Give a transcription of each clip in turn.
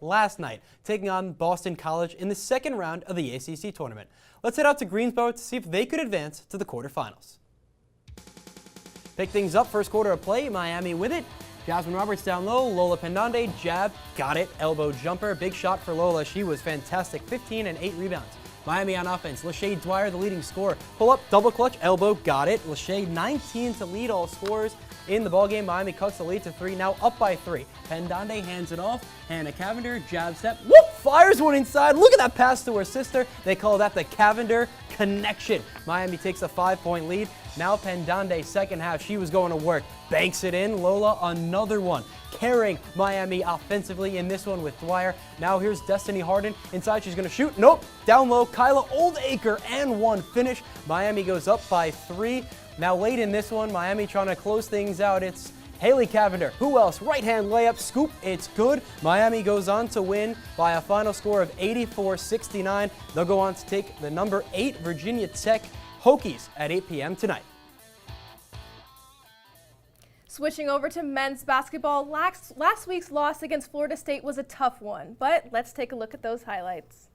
last night, taking on Boston College in the second round of the ACC tournament. Let's head out to Greensboro to see if they could advance to the quarterfinals. Pick things up, first quarter of play, Miami with it. Jasmine Roberts down low, Lola Pendande, jab, got it, elbow jumper, big shot for Lola, she was fantastic, 15 and 8 rebounds. Miami on offense, Lachey Dwyer, the leading scorer, pull up, double clutch, elbow, got it. Lachey 19 to lead all scorers in the ballgame. Miami cuts the lead to 3, now up by 3. Pendande hands it off, Hannah Cavender, jab step, whoop, fires one inside. Look at that pass to her sister. They call that the Cavender connection. Miami takes a 5-point lead. Now Pendande, second half, she was going to work. Banks it in, Lola another one. Carrying Miami offensively in this one with Dwyer. Now here's Destiny Harden. Inside, she's going to shoot. Nope. Down low, Kyla Oldacre and one finish. Miami goes up by 3. Now late in this one, Miami trying to close things out. It's Haley Cavender. Who else? Right-hand layup, scoop. It's good. Miami goes on to win by a final score of 84-69. They'll go on to take the number 8 Virginia Tech Hokies at 8 p.m. tonight. Switching over to men's basketball, last week's loss against Florida State was a tough one, but let's take a look at those highlights.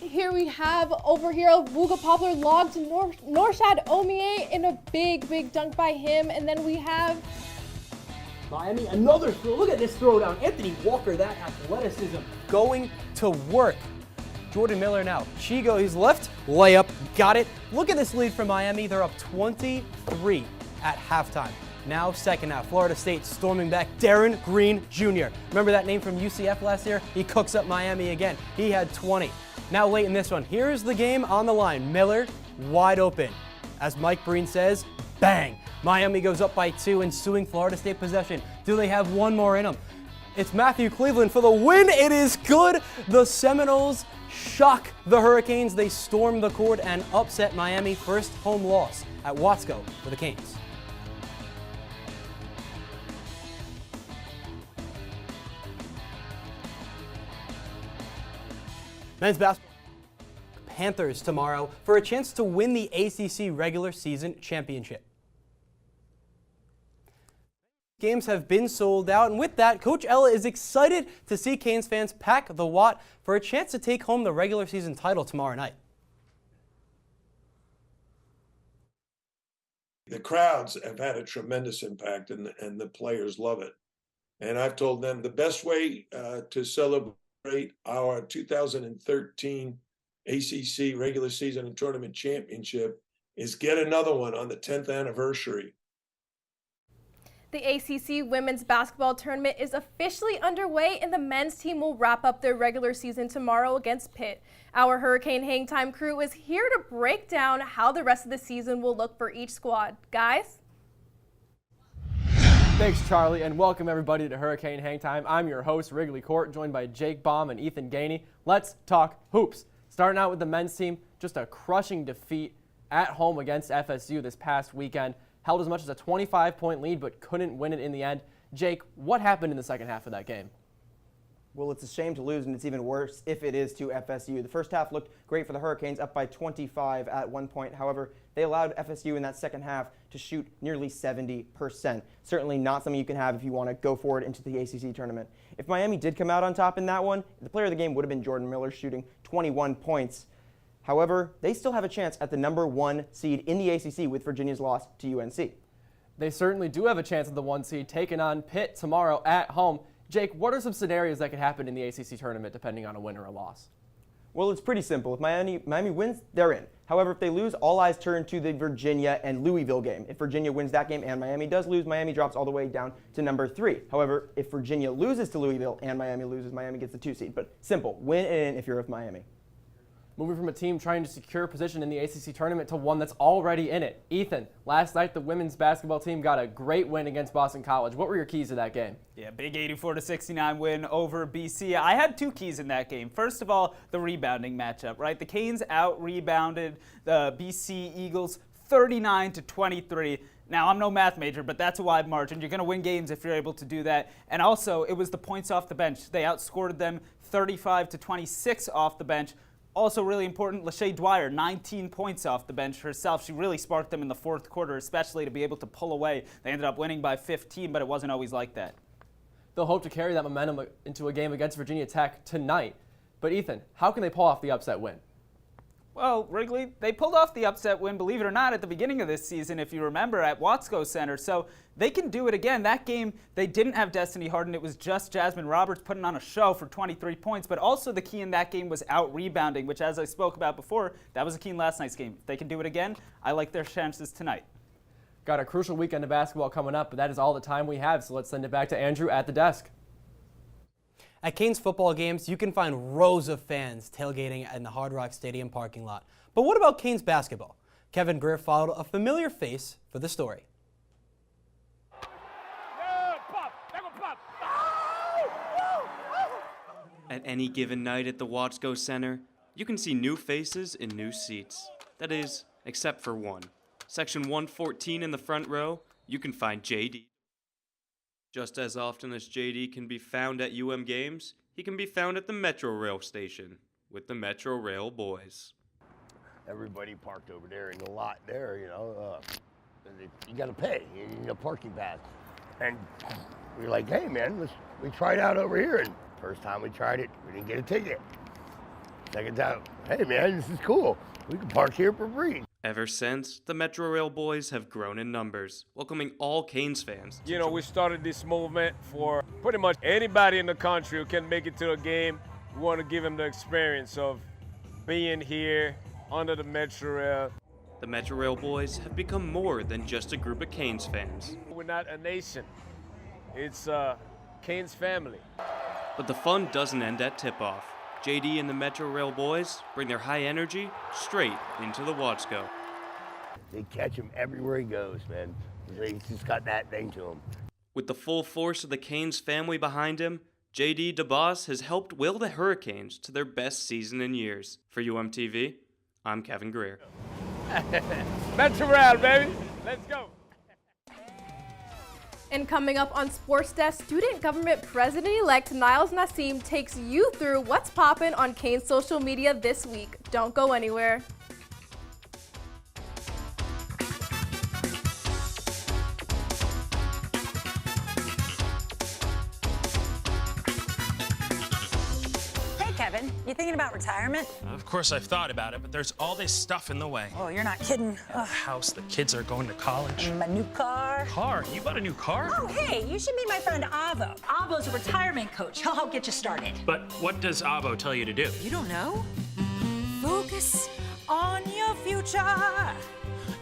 Here we have over here, Wooga Poplar logged Norshad Omie in a big dunk by him, and then we have Miami, another throw. Look at this throwdown. Anthony Walker, that athleticism going to work. Jordan Miller now. Chigo, he's left. Layup. Got it. Look at this lead from Miami. They're up 23 at halftime. Now second half. Florida State storming back. Darren Green Jr. Remember that name from UCF last year? He cooks up Miami again. He had 20. Now late in this one. Here's the game on the line. Miller wide open. As Mike Breen says, bang. Miami goes up by 2, ensuing Florida State possession. Do they have one more in them? It's Matthew Cleveland for the win. It is good. The Seminoles shock the Hurricanes. They storm the court and upset Miami. First home loss at Watsco for the Canes. Men's basketball. Panthers tomorrow for a chance to win the ACC regular season championship. Games have been sold out, and with that, Coach Ella is excited to see Canes fans pack the Watt for a chance to take home the regular season title tomorrow night. The crowds have had a tremendous impact, and the players love it. And I've told them the best way to celebrate our 2013 ACC regular season and tournament championship is get another one on the 10th anniversary. The ACC women's basketball tournament is officially underway, and the men's team will wrap up their regular season tomorrow against Pitt. Our Hurricane Hang Time crew is here to break down how the rest of the season will look for each squad. Guys? Thanks, Charlie, and welcome everybody to Hurricane Hang Time. I'm your host, Wrigley Court, joined by Jake Baum and Ethan Gainey. Let's talk hoops. Starting out with the men's team, just a crushing defeat at home against FSU this past weekend. Held as much as a 25-point lead, but couldn't win it in the end. Jake, what happened in the second half of that game? Well, it's a shame to lose, and it's even worse if it is to FSU. The first half looked great for the Hurricanes, up by 25 at one point. However, they allowed FSU in that second half to shoot nearly 70%. Certainly not something you can have if you want to go forward into the ACC tournament. If Miami did come out on top in that one, the player of the game would have been Jordan Miller, shooting 21 points. However, they still have a chance at the number 1 seed in the ACC with Virginia's loss to UNC. They certainly do have a chance at the 1 seed, taking on Pitt tomorrow at home. Jake, what are some scenarios that could happen in the ACC tournament depending on a win or a loss? Well, it's pretty simple. If Miami wins, they're in. However, if they lose, all eyes turn to the Virginia and Louisville game. If Virginia wins that game and Miami does lose, Miami drops all the way down to number 3. However, if Virginia loses to Louisville and Miami loses, Miami gets the 2 seed. But simple, win and in if you're with Miami. Moving from a team trying to secure position in the ACC tournament to one that's already in it. Ethan, last night the women's basketball team got a great win against Boston College. What were your keys to that game? Yeah, big 84-69 win over BC. I had 2 keys in that game. First of all, the rebounding matchup, right? The Canes out-rebounded the BC Eagles 39-23. Now, I'm no math major, but that's a wide margin. You're going to win games if you're able to do that. And also, it was the points off the bench. They outscored them 35-26 off the bench. Also really important, Lachey Dwyer, 19 points off the bench herself. She really sparked them in the fourth quarter, especially to be able to pull away. They ended up winning by 15, but it wasn't always like that. They'll hope to carry that momentum into a game against Virginia Tech tonight. But Ethan, how can they pull off the upset win? Well, Wrigley, they pulled off the upset win, believe it or not, at the beginning of this season, if you remember, at Watsco Center. So they can do it again. That game, they didn't have Destiny Harden. It was just Jasmine Roberts putting on a show for 23 points. But also the key in that game was out-rebounding, which, as I spoke about before, that was a key in last night's game. If they can do it again, I like their chances tonight. Got a crucial weekend of basketball coming up, but that is all the time we have. So let's send it back to Andrew at the desk. At Canes football games, you can find rows of fans tailgating in the Hard Rock Stadium parking lot. But what about Canes basketball? Kevin Greer followed a familiar face for the story. At any given night at the Watsco Center, you can see new faces in new seats. That is, except for one. Section 114 in the front row, you can find JD. Just as often as JD can be found at UM games, he can be found at the Metro Rail station with the Metro Rail boys. Everybody parked over there in the lot there, you know. You got to pay. You need a parking pass. And we were like, hey, man, we tried out over here. And first time we tried it, we didn't get a ticket. Second time, hey, man, this is cool. We can park here for free. Ever since, the Metro Rail boys have grown in numbers, welcoming all Canes fans. You know, we started this movement for pretty much anybody in the country who can make it to a game. We want to give them the experience of being here under the Metro Rail. The Metro Rail boys have become more than just a group of Canes fans. We're not a nation. It's Canes family. But the fun doesn't end at tip-off. JD and the Metro Rail boys bring their high energy straight into the Watsco. They catch him everywhere he goes, man. He's just got that thing to him. With the full force of the Canes family behind him, JD DeBoss has helped will the Hurricanes to their best season in years. For UMTV, I'm Kevin Greer. Metro Rail, baby. Let's go. And coming up on SportsDesk, Student Government President-elect Niles Nassim takes you through what's poppin' on Canes social media this week. Don't go anywhere. Kevin, you thinking about retirement? Of course I've thought about it, but there's all this stuff in the way. Oh, you're not kidding. The house, the kids are going to college. My new car. Car? You bought a new car? Oh, hey, you should meet my friend Avo. Avo's a retirement coach. He'll help get you started. But what does Avo tell you to do? You don't know? Focus on your future.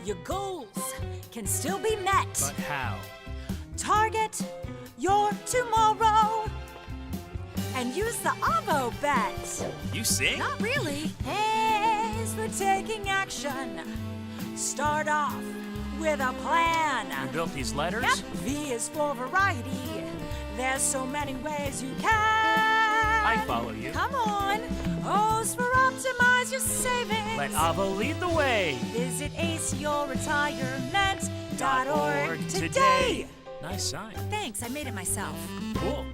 Your goals can still be met. But how? Target your tomorrow. And use the Avo bet. You sing? Not really. A is for taking action. Start off with a plan. You built these letters? Yep. V is for variety. There's so many ways you can. I follow you. Come on. O's for optimize your savings. Let Avo lead the way. Visit aceyourretirement.org today. Nice sign. Thanks, I made it myself. Cool.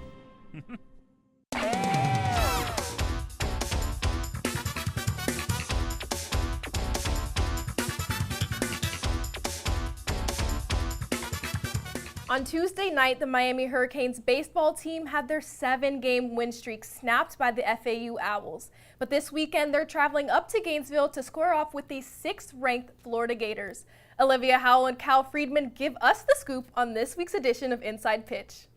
On Tuesday night, the Miami Hurricanes baseball team had their 7-game win streak snapped by the FAU Owls. But this weekend, they're traveling up to Gainesville to square off with the 6th-ranked Florida Gators. Olivia Howell and Cal Friedman give us the scoop on this week's edition of Inside Pitch.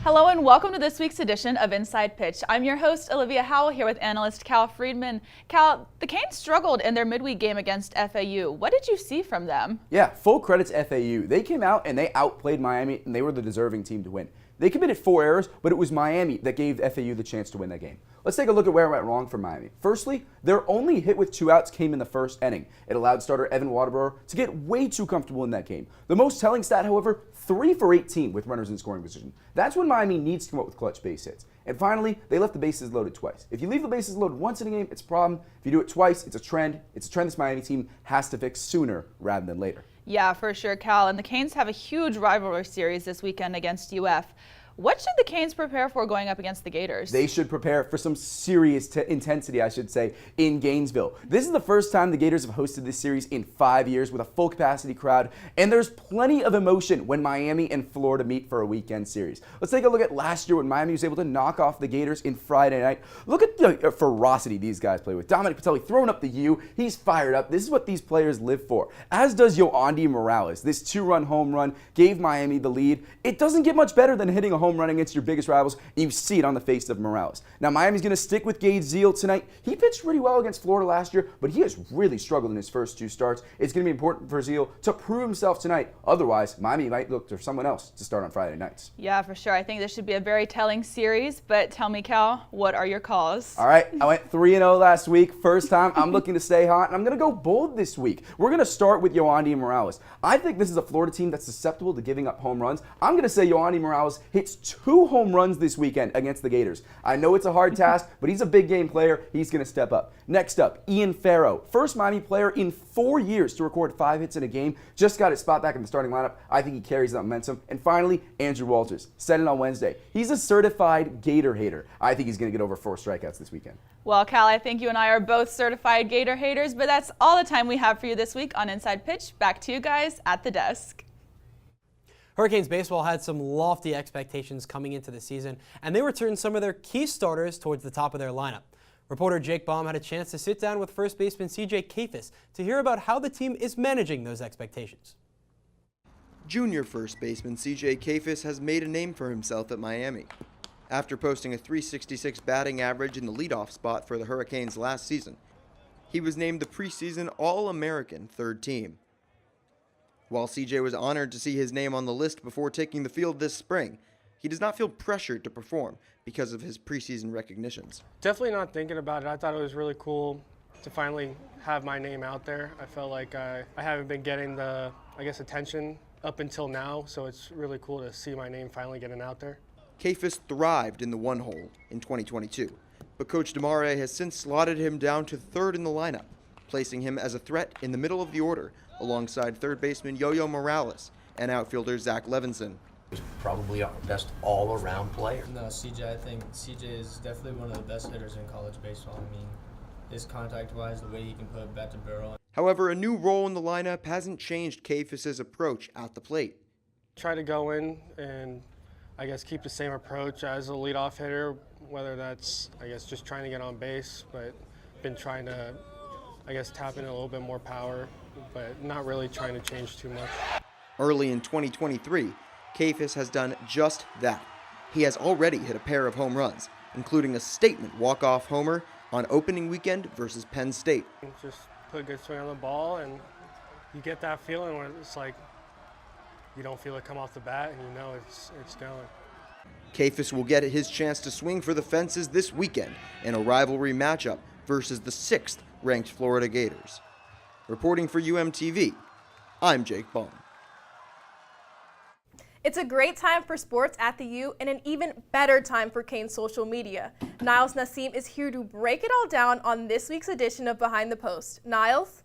Hello and welcome to this week's edition of Inside Pitch. I'm your host, Olivia Howell, here with analyst Cal Friedman. Cal, the Canes struggled in their midweek game against FAU. What did you see from them? Yeah, full credit to FAU. They came out and they outplayed Miami, and they were the deserving team to win. They committed 4 errors, but it was Miami that gave FAU the chance to win that game. Let's take a look at where it went wrong for Miami. Firstly, their only hit with 2 outs came in the first inning. It allowed starter Evan Waterborough to get way too comfortable in that game. The most telling stat, however, 3 for 18 with runners in scoring position. That's when Miami needs to come up with clutch base hits. And finally, they left the bases loaded twice. If you leave the bases loaded once in a game, it's a problem. If you do it twice, it's a trend. It's a trend this Miami team has to fix sooner rather than later. Yeah, for sure, Cal. And the Canes have a huge rivalry series this weekend against UF. What should the Canes prepare for going up against the Gators? They should prepare for some serious intensity, I should say, in Gainesville. This is the first time the Gators have hosted this series in 5 years with a full capacity crowd, and there's plenty of emotion when Miami and Florida meet for a weekend series. Let's take a look at last year when Miami was able to knock off the Gators in Friday night. Look at the ferocity these guys play with. Dominic Patelli throwing up the U. He's fired up. This is what these players live for. As does Yoandy Morales. This 2-run home run gave Miami the lead. It doesn't get much better than hitting a home run against your biggest rivals, and you see it on the face of Morales. Now, Miami's going to stick with Gage Zeal tonight. He pitched pretty well against Florida last year, but he has really struggled in his first 2 starts. It's going to be important for Zeal to prove himself tonight. Otherwise, Miami might look for someone else to start on Friday nights. Yeah, for sure. I think this should be a very telling series, but tell me, Cal, what are your calls? All right, I went 3-0 last week. First time. I'm looking to stay hot, and I'm going to go bold this week. We're going to start with Yoandy Morales. I think this is a Florida team that's susceptible to giving up home runs. I'm going to say Yoandy Morales hits 2 home runs this weekend against the Gators. I know it's a hard task, but he's a big game player. He's going to step up. Next up, Ian Farrow. First Miami player in 4 years to record 5 hits in a game. Just got his spot back in the starting lineup. I think he carries that momentum. And finally, Andrew Walters. Said it on Wednesday. He's a certified Gator hater. I think he's going to get over 4 strikeouts this weekend. Well, Cal, I think you and I are both certified Gator haters, but that's all the time we have for you this week on Inside Pitch. Back to you guys at the desk. Hurricanes baseball had some lofty expectations coming into the season, and they returned some of their key starters towards the top of their lineup. Reporter Jake Baum had a chance to sit down with first baseman CJ Kafis to hear about how the team is managing those expectations. Junior first baseman CJ Kafis has made a name for himself at Miami. After posting a .366 batting average in the leadoff spot for the Hurricanes last season, he was named the preseason All-American third team. While CJ was honored to see his name on the list before taking the field this spring, he does not feel pressured to perform because of his preseason recognitions. Definitely not thinking about it. I thought it was really cool to finally have my name out there. I felt like I haven't been getting the, attention up until now, so it's really cool to see my name finally getting out there. Kafis thrived in the one hole in 2022, but Coach DeMare has since slotted him down to third in the lineup, placing him as a threat in the middle of the order alongside third baseman Yo-Yo Morales and outfielder Zach Levinson. He's probably our best all-around player. No, CJ, I think CJ is definitely one of the best hitters in college baseball. I mean, his contact-wise, the way he can put bat to barrel. However, a new role in the lineup hasn't changed Kafis' approach at the plate. Try to go in and, keep the same approach as a leadoff hitter, whether that's, just trying to get on base, but been trying to, tap in a little bit more power, but not really trying to change too much. Early in 2023, Kafis has done just that. He has already hit a pair of home runs, including a statement walk-off homer on opening weekend versus Penn State. Just put a good swing on the ball, and you get that feeling where it's like you don't feel it come off the bat, and you know it's going. Kafis will get his chance to swing for the fences this weekend in a rivalry matchup versus the 6th-ranked Florida Gators. Reporting for UMTV, I'm Jake Baum. It's a great time for sports at the U and an even better time for Canes social media. Niles Nassim is here to break it all down on this week's edition of Behind the Post. Niles?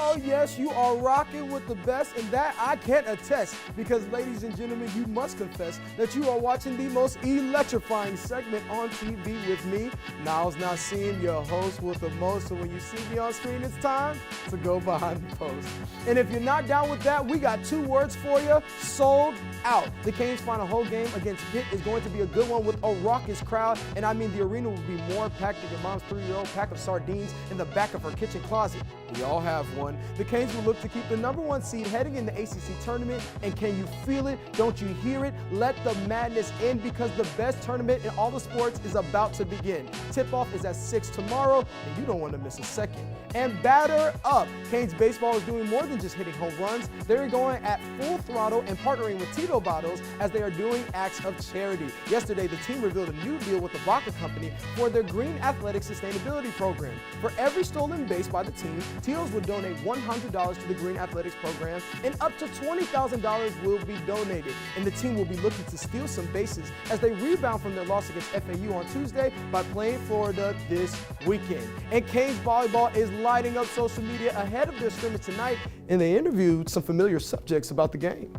Oh yes, you are rocking with the best, and that I can attest, because ladies and gentlemen, you must confess that you are watching the most electrifying segment on TV with me, Niles Nassim, your host with the most. So when you see me on screen, it's time to go behind the post. And if you're not down with that, we got 2 words for you: sold out. The Canes' final home game against Pitt is going to be a good one with a raucous crowd, and I mean the arena will be more packed than your mom's 3-year-old pack of sardines in the back of her kitchen closet. We all have one. The Canes will look to keep the #1 seed heading in the ACC tournament, and can you feel it? Don't you hear it? Let the madness end, because the best tournament in all the sports is about to begin. Tip-off is at 6 tomorrow, and you don't want to miss a second. And batter up! Canes baseball is doing more than just hitting home runs. They're going at full throttle and partnering with Tito Bottles as they are doing acts of charity. Yesterday, the team revealed a new deal with the Vodka Company for their Green Athletic Sustainability Program. For every stolen base by the team, Tito's will donate $100 to the Green Athletics Program, and up to $20,000 will be donated. And the team will be looking to steal some bases as they rebound from their loss against FAU on Tuesday by playing Florida this weekend. And Canes volleyball is lighting up social media ahead of their scrimmage tonight, and they interviewed some familiar subjects about the game.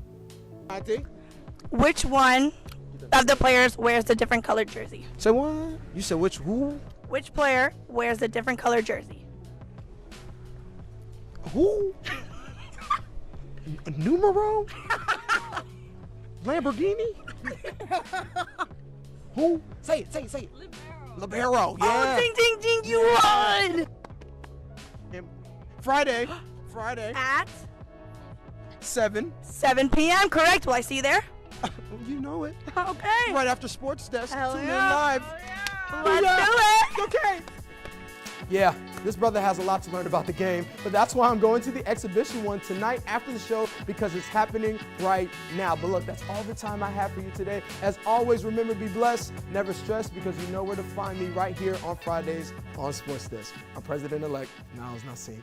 I think. Which one of the players wears the different colored jersey? Say what? You said which who? Which player wears the different colored jersey? Who? Numero? Lamborghini? Who? Say it. Libero. Yeah. Oh, ding, ding, ding, you won! Friday. At 7 p.m., correct? Will I see you there? You know it. Okay. Right after SportsDesk. Hell Tune in yeah. live. Let's do it. Okay. Yeah, this brother has a lot to learn about the game, but that's why I'm going to the exhibition one tonight after the show because it's happening right now. But look, that's all the time I have for you today. As always, remember, be blessed, never stress, because you know where to find me right here on Fridays on SportsDesk. I'm President-elect Niles Nassim.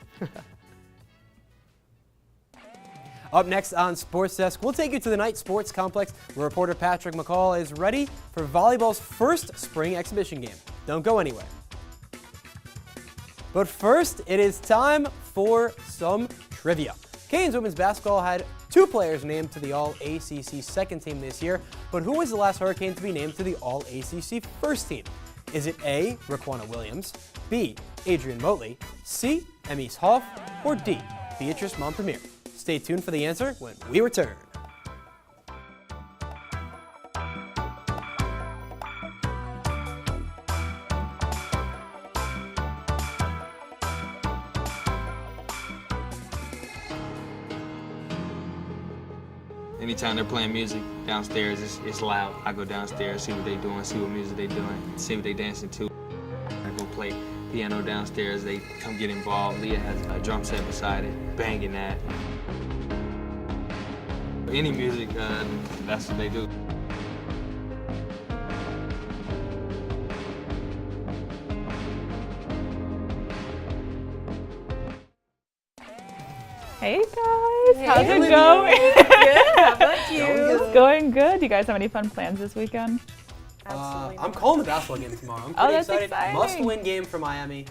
Up next on Sports Desk, we'll take you to the Night Sports Complex where reporter Patrick McCall is ready for volleyball's first spring exhibition game. Don't go anywhere. But first, it is time for some trivia. Canes women's basketball had 2 players named to the All-ACC second team this year, but who was the last Hurricane to be named to the All-ACC first team? Is it A, Raquana Williams, B, Adrian Motley, C, Emmys Hoff, or D, Beatrice Montpremier? Stay tuned for the answer when we return. Anytime they're playing music downstairs, it's loud. I go downstairs, see what they're doing, see what music they're doing, see what they're dancing to. I go play piano downstairs, they come get involved. Leah has a drum set beside it, banging that. Any music, that's what they do. Hey guys, how's it Olivia. going? Good, how about you? It's going good. You guys have any fun plans this weekend? I'm calling the basketball game tomorrow. I'm Oh, pretty that's excited. exciting. Must-win game for Miami.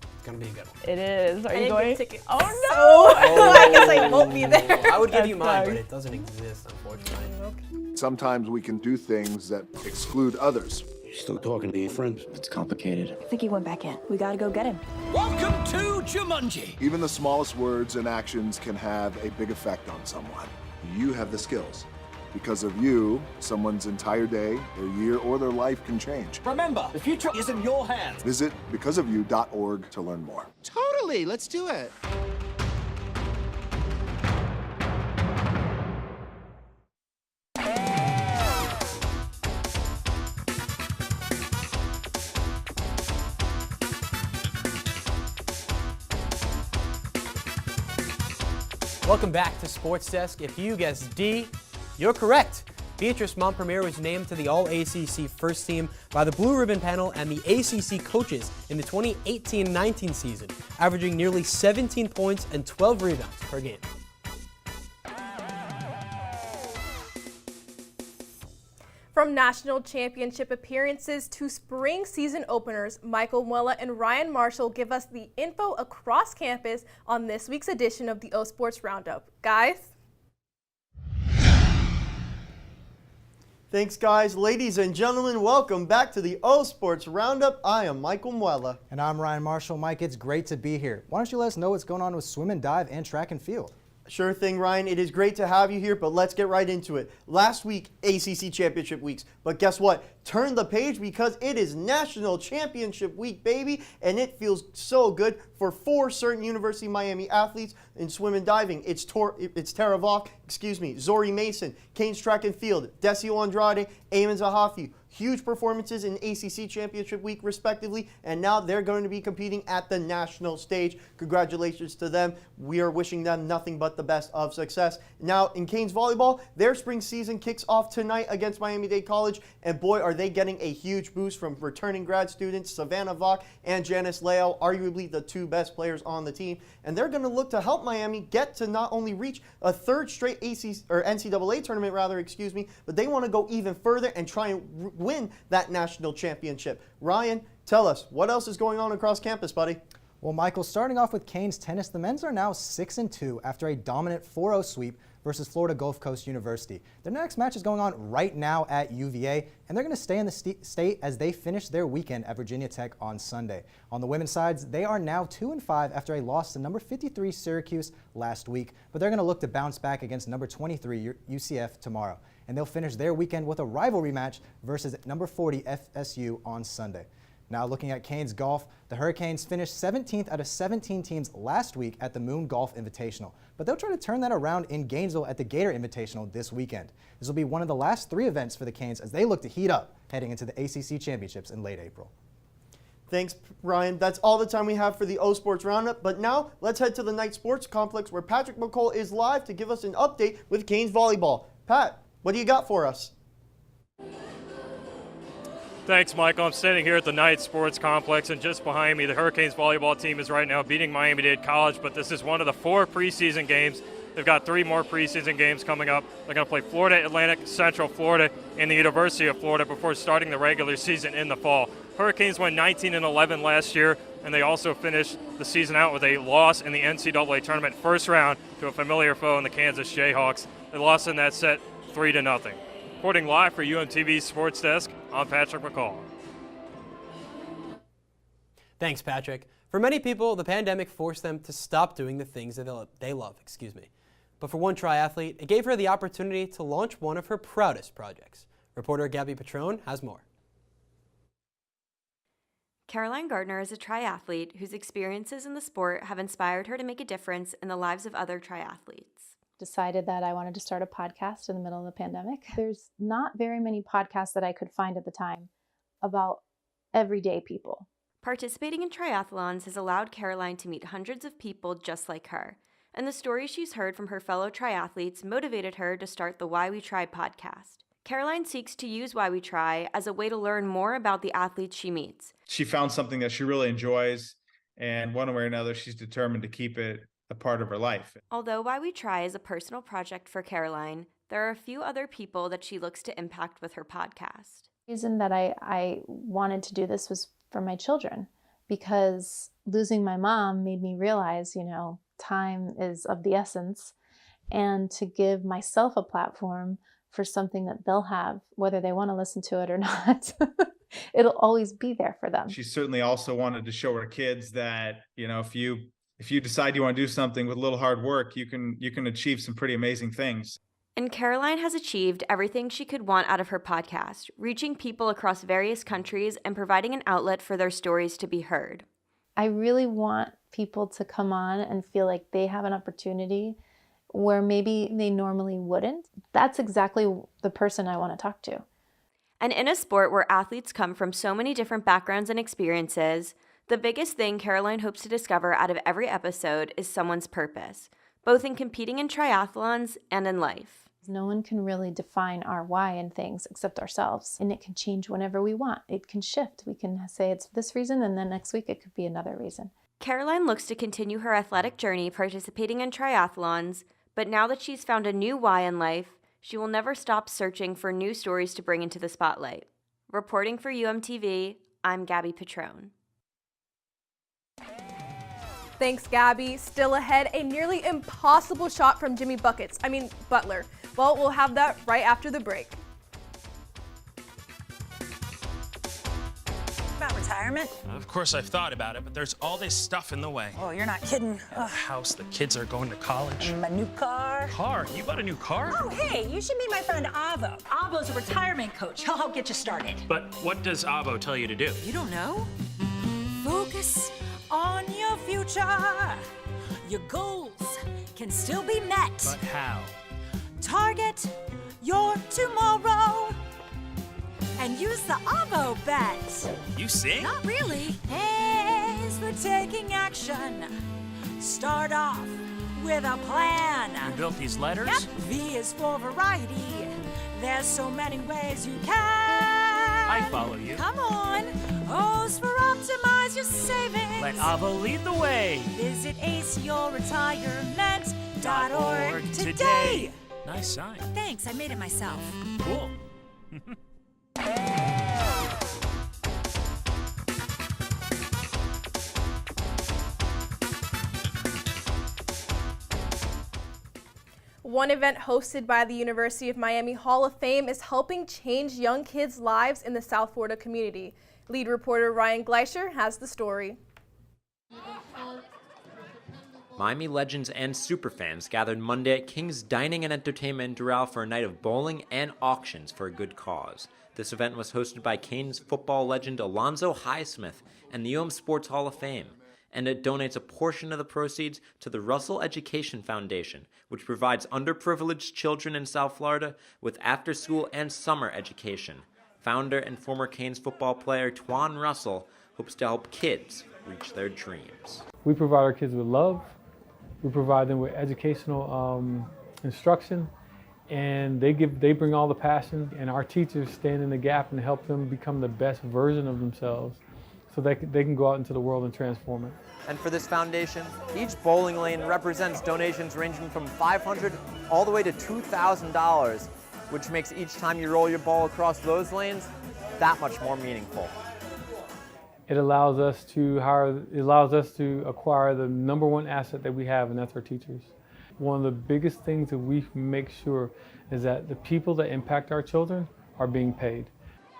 It's gonna be a good one. It is. Are I you didn't going? get tickets. Oh no! I guess I won't be there. I would give you That mine, sucks. but it doesn't exist, unfortunately. Sometimes we can do things that exclude others. You're still talking to your friend. It's complicated. I think he went back in. We gotta go get him. Welcome to Jumanji. Even the smallest words and actions can have a big effect on someone. You have the skills. Because of you, someone's entire day, their year, or their life can change. Remember, the future is in your hands. Visit becauseofyou.org to learn more. Totally, let's do it. Welcome back to Sports Desk. If you guessed D, you're correct. Beatrice Montpremier was named to the All-ACC first team by the Blue Ribbon Panel and the ACC coaches in the 2018-19 season, averaging nearly 17 points and 12 rebounds per game. From national championship appearances to spring season openers, Michael Muella and Ryan Marshall give us the info across campus on this week's edition of the O Sports Roundup. Guys? Thanks, guys. Ladies and gentlemen, welcome back to the O Sports Roundup. I am Michael Muella. And I'm Ryan Marshall. Mike, it's great to be here. Why don't you let us know what's going on with swim and dive and track and field? Sure thing, Ryan. It is great to have you here, but let's get right into it. Last week, ACC Championship Weeks, but guess what? Turn the page because it is National Championship Week, baby, and it feels so good for 4 certain University of Miami athletes in swim and diving. It's Tara Vaughn, Zori Mason, Canes Track and Field, Decio Andrade, Eamon Zahafi. Huge performances in ACC Championship Week, respectively, and now they're going to be competing at the national stage. Congratulations to them. We are wishing them nothing but the best of success. Now, in Canes volleyball, their spring season kicks off tonight against Miami-Dade College, and boy, are they getting a huge boost from returning grad students Savannah Vaughn and Janice Leo, arguably the 2 best players on the team, and they're going to look to help Miami get to not only reach a 3rd straight NCAA tournament, but they want to go even further and try and win that national championship. Ryan, tell us, what else is going on across campus, buddy? Well, Michael, starting off with Canes tennis, the men's are now 6-2 after a dominant 4-0 sweep versus Florida Gulf Coast University. Their next match is going on right now at UVA, and they're going to stay in the state as they finish their weekend at Virginia Tech on Sunday. On the women's sides, they are now 2-5 after a loss to number 53 Syracuse last week, but they're going to look to bounce back against number 23 UCF tomorrow. And they'll finish their weekend with a rivalry match versus number 40 FSU on Sunday. Now looking at Canes golf, the Hurricanes finished 17th out of 17 teams last week at the Moon Golf Invitational, but they'll try to turn that around in Gainesville at the Gator Invitational this weekend. This will be one of the last 3 events for the Canes as they look to heat up heading into the ACC Championships in late April. Thanks, Ryan. That's all the time we have for the O Sports Roundup, but now let's head to the Knight Sports Complex where Patrick McCall is live to give us an update with Canes volleyball. Pat, what do you got for us? Thanks, Michael. I'm standing here at the Knight Sports Complex, and just behind me, the Hurricanes volleyball team is right now beating Miami-Dade College, but this is one of the 4 preseason games. They've got 3 more preseason games coming up. They're going to play Florida Atlantic, Central Florida, and the University of Florida before starting the regular season in the fall. Hurricanes went 19-11 last year, and they also finished the season out with a loss in the NCAA tournament first round to a familiar foe in the Kansas Jayhawks. They lost in that set 3-0. Reporting live for UMTV Sports Desk, I'm Patrick McCall. Thanks, Patrick. For many people, the pandemic forced them to stop doing the things that they love. But for one triathlete, it gave her the opportunity to launch one of her proudest projects. Reporter Gabby Patron has more. Caroline Gardner is a triathlete whose experiences in the sport have inspired her to make a difference in the lives of other triathletes. Decided that I wanted to start a podcast in the middle of the pandemic. There's not very many podcasts that I could find at the time about everyday people. Participating in triathlons has allowed Caroline to meet hundreds of people just like her, and the stories she's heard from her fellow triathletes motivated her to start the Why We Try podcast. Caroline seeks to use Why We Try as a way to learn more about the athletes she meets. She found something that she really enjoys, and one way or another, she's determined to keep it a part of her life. Although Why We Try is a personal project for Caroline, there are a few other people that she looks to impact with her podcast. The reason that I wanted to do this was for my children, because losing my mom made me realize, time is of the essence, and to give myself a platform for something that they'll have, whether they want to listen to it or not. It'll always be there for them. She certainly also wanted to show her kids that, if you decide you want to do something with a little hard work, you can achieve some pretty amazing things. And Caroline has achieved everything she could want out of her podcast, reaching people across various countries and providing an outlet for their stories to be heard. I really want people to come on and feel like they have an opportunity where maybe they normally wouldn't. That's exactly the person I want to talk to. And in a sport where athletes come from so many different backgrounds and experiences, the biggest thing Caroline hopes to discover out of every episode is someone's purpose, both in competing in triathlons and in life. No one can really define our why in things except ourselves, and it can change whenever we want. It can shift. We can say it's this reason, and then next week it could be another reason. Caroline looks to continue her athletic journey participating in triathlons, but now that she's found a new why in life, she will never stop searching for new stories to bring into the spotlight. Reporting for UMTV, I'm Gabby Patron. Thanks, Gabby. Still ahead, a nearly impossible shot from Jimmy Butler. Well, we'll have that right after the break. About retirement? Of course I've thought about it, but there's all this stuff in the way. Oh, you're not kidding. The house, the kids are going to college. My new car. Car? You bought a new car? Oh, hey, you should meet my friend Avo. Avo's a retirement coach. He'll help get you started. But what does Avo tell you to do? You don't know? Focus on your future. Your goals can still be met. But how? Target your tomorrow and use the Avo bet. You sing? Not really. A is for taking action. Start off with a plan. You built these letters? Yep. V is for variety. There's so many ways you can. I follow you. Come on. O's for optimize your savings. Let Avo lead the way. Visit aceyourretirement.org today. Nice sign. Thanks, I made it myself. Cool. One event hosted by the University of Miami Hall of Fame is helping change young kids' lives in the South Florida community. Lead reporter Ryan Gleicher has the story. Miami legends and superfans gathered Monday at King's Dining and Entertainment in Doral for a night of bowling and auctions for a good cause. This event was hosted by Canes football legend Alonzo Highsmith and the UM Sports Hall of Fame, and it donates a portion of the proceeds to the Russell Education Foundation, which provides underprivileged children in South Florida with after-school and summer education. Founder and former Canes football player Twan Russell hopes to help kids reach their dreams. We provide our kids with love, we provide them with educational instruction, and they bring all the passion, and our teachers stand in the gap and help them become the best version of themselves so they can go out into the world and transform it. And for this foundation, each bowling lane represents donations ranging from $500 all the way to $2,000, which makes each time you roll your ball across those lanes that much more meaningful. It allows us to acquire the #1 asset that we have, and that's our teachers. One of the biggest things that we make sure is that the people that impact our children are being paid.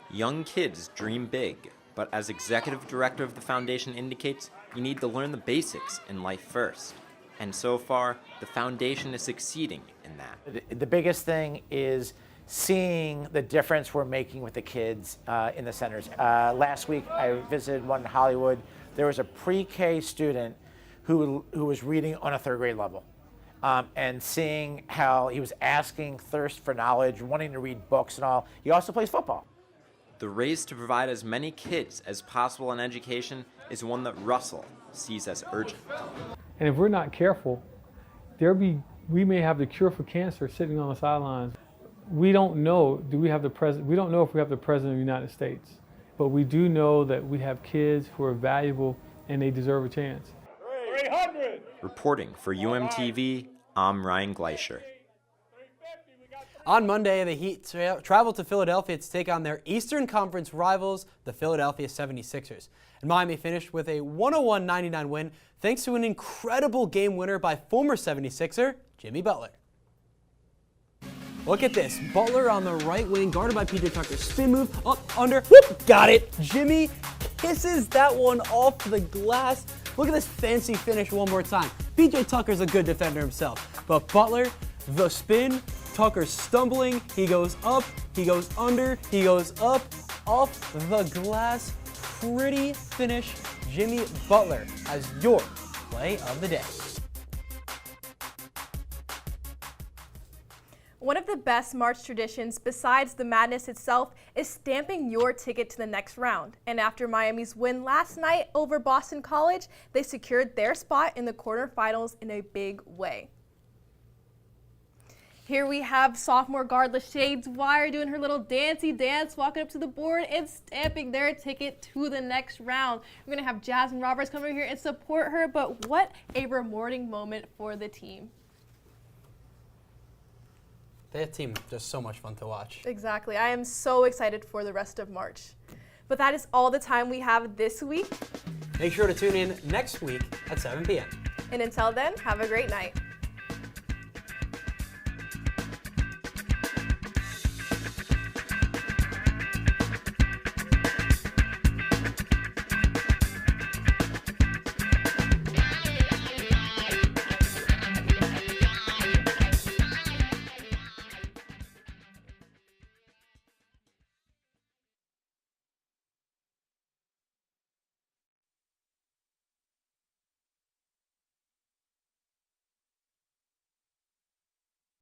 Young kids dream big, but as executive director of the foundation indicates, you need to learn the basics in life first. And so far, the foundation is succeeding in that. The biggest thing is seeing the difference we're making with the kids in the centers. Last week, I visited one in Hollywood. There was a pre-K student who was reading on a 3rd grade level. And seeing how he was asking, thirst for knowledge, wanting to read books and all. He also plays football. The race to provide as many kids as possible in education is one that Russell sees as urgent. And if we're not careful, we may have the cure for cancer sitting on the sidelines. We don't know, we don't know if we have the President of the United States, but we do know that we have kids who are valuable and they deserve a chance. 300! Reporting for UMTV, I'm Ryan Gleicher. On Monday, the Heat traveled to Philadelphia to take on their Eastern Conference rivals, the Philadelphia 76ers. And Miami finished with a 101-99 win thanks to an incredible game winner by former 76er Jimmy Butler. Look at this. Butler on the right wing, guarded by PJ Tucker. Spin move, up, under, whoop, got it. Jimmy kisses that one off the glass. Look at this fancy finish one more time. PJ Tucker's a good defender himself, but Butler, the spin, Tucker stumbling, he goes up, he goes under, he goes up, off the glass. Pretty finish. Jimmy Butler as your play of the day. One of the best March traditions, besides the madness itself, is stamping your ticket to the next round. And after Miami's win last night over Boston College, they secured their spot in the quarterfinals in a big way. Here we have sophomore guard Lashade Dwyer doing her little dancey dance, walking up to the board and stamping their ticket to the next round. We're going to have Jasmine Roberts come over here and support her, but what a rewarding moment for the team. That team just so much fun to watch. Exactly. I am so excited for the rest of March. But that is all the time we have this week. Make sure to tune in next week at 7 p.m. And until then, have a great night.